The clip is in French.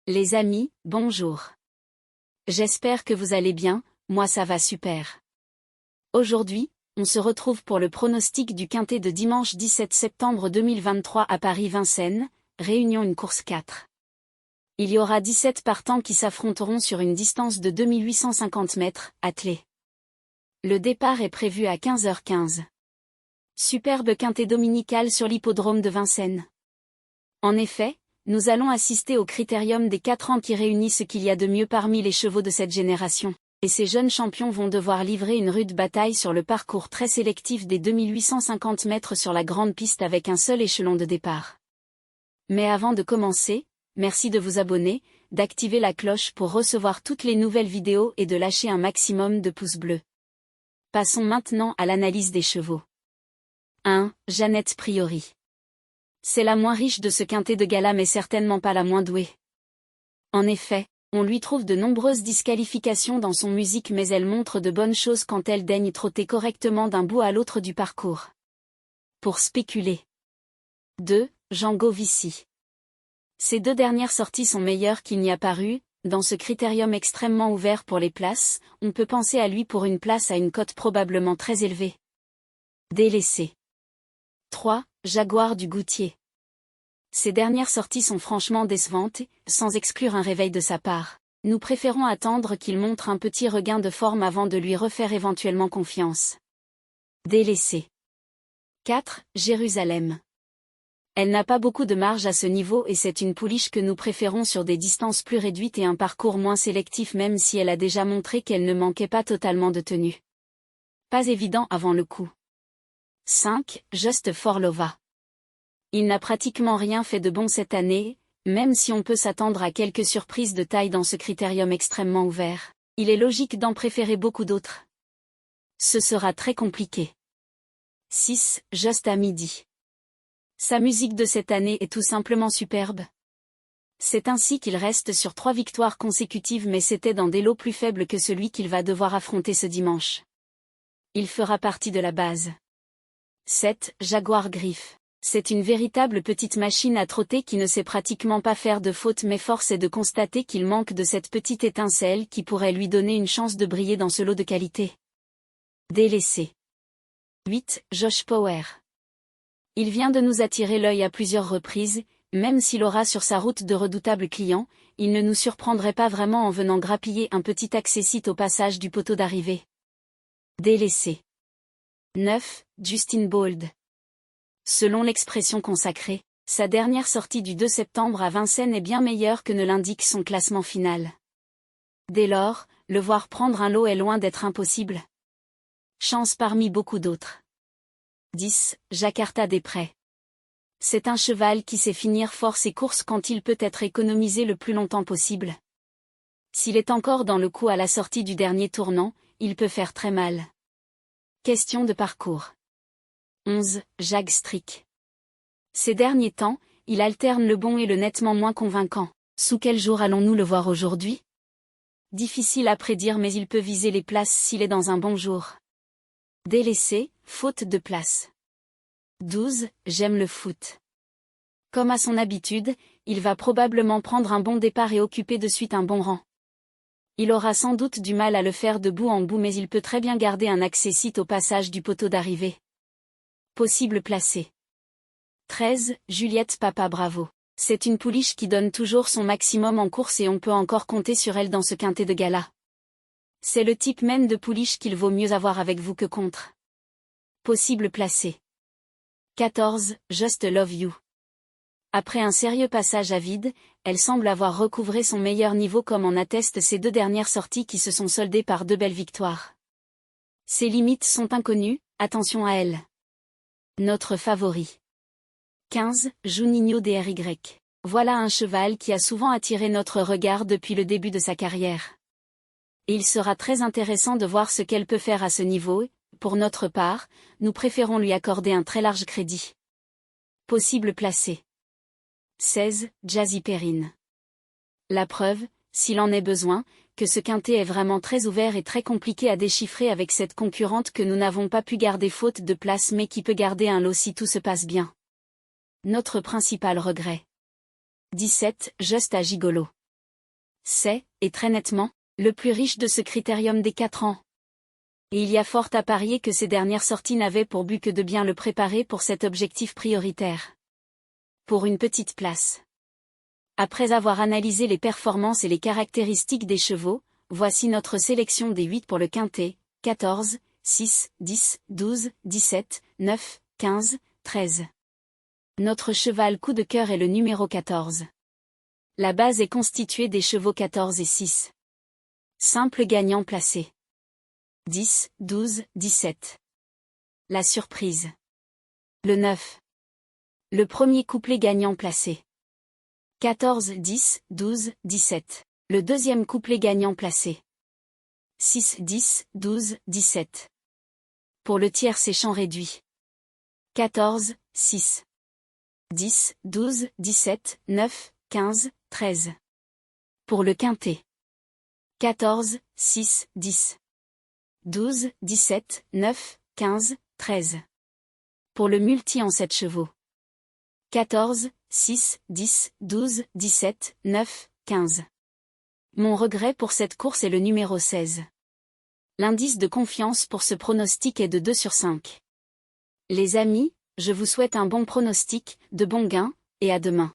Les amis, bonjour. J'espère que vous allez bien, moi ça va super. Aujourd'hui, on se retrouve pour le pronostic du quintet de dimanche 17 septembre 2023 à Paris-Vincennes, Réunion une course 4. Il y aura 17 partants qui s'affronteront sur une distance de 2850 mètres, attelés. Le départ est prévu à 15h15. Superbe quintet dominical sur l'hippodrome de Vincennes. En effet, nous allons assister au critérium des 4 ans qui réunit ce qu'il y a de mieux parmi les chevaux de cette génération, et ces jeunes champions vont devoir livrer une rude bataille sur le parcours très sélectif des 2850 mètres sur la grande piste avec un seul échelon de départ. Mais avant de commencer, merci de vous abonner, d'activer la cloche pour recevoir toutes les nouvelles vidéos et de lâcher un maximum de pouces bleus. Passons maintenant à l'analyse des chevaux. 1. Jeannette Priori. C'est la moins riche de ce quintet de gala mais certainement pas la moins douée. En effet, on lui trouve de nombreuses disqualifications dans son musique mais elle montre de bonnes choses quand elle daigne trotter correctement d'un bout à l'autre du parcours. Pour spéculer. 2. Django Vici. Ces deux dernières sorties sont meilleures qu'il n'y a paru, dans ce critérium extrêmement ouvert pour les places, on peut penser à lui pour une place à une cote probablement très élevée. Délaissé. 3. Jaguar du Goutier. Ces dernières sorties sont franchement décevantes, sans exclure un réveil de sa part. Nous préférons attendre qu'il montre un petit regain de forme avant de lui refaire éventuellement confiance. Délaissé. 4. Jérusalem. Elle n'a pas beaucoup de marge à ce niveau et c'est une pouliche que nous préférons sur des distances plus réduites et un parcours moins sélectif même si elle a déjà montré qu'elle ne manquait pas totalement de tenue. Pas évident avant le coup. 5. Just for Lova. Il n'a pratiquement rien fait de bon cette année, même si on peut s'attendre à quelques surprises de taille dans ce critérium extrêmement ouvert. Il est logique d'en préférer beaucoup d'autres. Ce sera très compliqué. 6. Just à midi. Sa musique de cette année est tout simplement superbe. C'est ainsi qu'il reste sur 3 victoires consécutives mais c'était dans des lots plus faibles que celui qu'il va devoir affronter ce dimanche. Il fera partie de la base. 7. Jaguar Griffe. C'est une véritable petite machine à trotter qui ne sait pratiquement pas faire de faute mais force est de constater qu'il manque de cette petite étincelle qui pourrait lui donner une chance de briller dans ce lot de qualité. Délaissé. 8. Josh Power. Il vient de nous attirer l'œil à plusieurs reprises, même s'il aura sur sa route de redoutables clients, il ne nous surprendrait pas vraiment en venant grappiller un petit accessite au passage du poteau d'arrivée. Délaissé. 9. Justin Bold. Selon l'expression consacrée, sa dernière sortie du 2 septembre à Vincennes est bien meilleure que ne l'indique son classement final. Dès lors, le voir prendre un lot est loin d'être impossible. Chance parmi beaucoup d'autres. 10. Jakarta des Prés. C'est un cheval qui sait finir fort ses courses quand il peut être économisé le plus longtemps possible. S'il est encore dans le coup à la sortie du dernier tournant, il peut faire très mal. Question de parcours. 11. Jag Strick. Ces derniers temps, il alterne le bon et le nettement moins convaincant. Sous quel jour allons-nous le voir aujourd'hui? Difficile à prédire mais il peut viser les places s'il est dans un bon jour. Délaissé, faute de place. 12. J'aime le foot. Comme à son habitude, il va probablement prendre un bon départ et occuper de suite un bon rang. Il aura sans doute du mal à le faire de bout en bout mais il peut très bien garder un accessite au passage du poteau d'arrivée. Possible placé. 13. Juliette Papa Bravo. C'est une pouliche qui donne toujours son maximum en course et on peut encore compter sur elle dans ce quintet de gala. C'est le type même de pouliche qu'il vaut mieux avoir avec vous que contre. Possible placé. 14. Just Love You. Après un sérieux passage à vide, elle semble avoir recouvré son meilleur niveau comme en attestent ses 2 dernières sorties qui se sont soldées par 2 belles victoires. Ses limites sont inconnues, attention à elle. Notre favori. 15. Juninho DRY. Voilà un cheval qui a souvent attiré notre regard depuis le début de sa carrière. Et il sera très intéressant de voir ce qu'elle peut faire à ce niveau, pour notre part, nous préférons lui accorder un très large crédit. Possible placé. 16. Jazzy Perrine. La preuve, s'il en est besoin, que ce quintet est vraiment très ouvert et très compliqué à déchiffrer avec cette concurrente que nous n'avons pas pu garder faute de place mais qui peut garder un lot si tout se passe bien. Notre principal regret. 17. Just à Gigolo. c'est, et très nettement, le plus riche de ce critérium des 4 ans. Et il y a fort à parier que ces dernières sorties n'avaient pour but que de bien le préparer pour cet objectif prioritaire. Pour une petite place. Après avoir analysé les performances et les caractéristiques des chevaux, voici notre sélection des 8 pour le quintet, 14, 6, 10, 12, 17, 9, 15, 13. Notre cheval coup de cœur est le numéro 14. La base est constituée des chevaux 14 et 6. Simple gagnant placé. 10, 12, 17. La surprise. Le 9. Le premier couplet gagnant placé. 14, 10, 12, 17. Le deuxième couplet gagnant placé. 6, 10, 12, 17. Pour le tiers c'est champ réduit. 14, 6. 10, 12, 17, 9, 15, 13. Pour le quintet. 14, 6, 10. 12, 17, 9, 15, 13. Pour le multi en 7 chevaux. 14, 6, 10, 12, 17, 9, 15. Mon regret pour cette course est le numéro 16. L'indice de confiance pour ce pronostic est de 2 sur 5. Les amis, je vous souhaite un bon pronostic, de bons gains, et à demain.